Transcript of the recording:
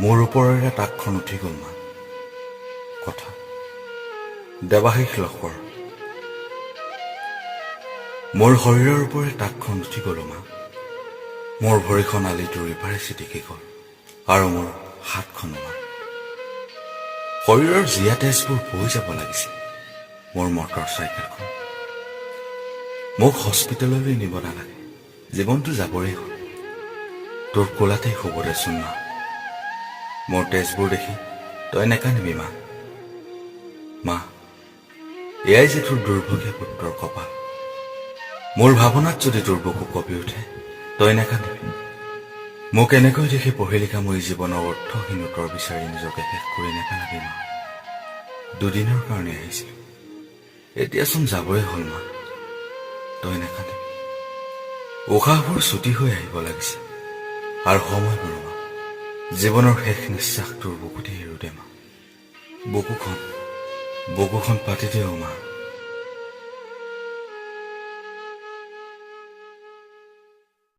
মোৰ ওপৰেৰে তাকখন উঠি গ'ল মা। কথা দেৱাশীষ লহকৰ। মোৰ শৰীৰৰ ওপৰে তাকখন উঠি গ'ল মা। মোৰ ভৰিখন আলিটোৰ ইপাৰে চিটিকি গ'ল আৰু মোৰ হাতখন মা। শৰীৰৰ জীয়া তেজবোৰ বৈ যাব লাগিছে মোৰ মটৰ চাইকেলখন। মোক হস্পিটেললৈ নিব নালাগে, জীৱনটো যাবৰেই হ'ল। তোৰ কোলাতেই শুব দেচোন মা। মোৰ তেজবোৰ দেখি তই নেকান্দিবি মা। মা, এয়াই যে তোৰ দুৰ্ভগীয়া পুত্ৰৰ কপাল। মোৰ ভাৱনাত যদি তোৰ বুকু কঁপি উঠে তই নেকান্দিবি। মোক এনেকৈ দেখি পঢ়িলিখা মোৰ জীৱনৰ অৰ্থহীন উত্তৰ বিচাৰি নিজকে শেষ কৰি নেপেলাবি মা। দুদিনৰ কাৰণে আহিছিলো, এতিয়াচোন যাবই হ'ল মা। তই নেকান্দিবি। উশাহবোৰ ছুটি হৈ আহিব লাগিছে আৰু সময়বোৰ মা, জীৱনৰ শেষ নিশ্বাস তোৰ বুকুতে এৰো দে মা। বুকুখন পাতি দে মা।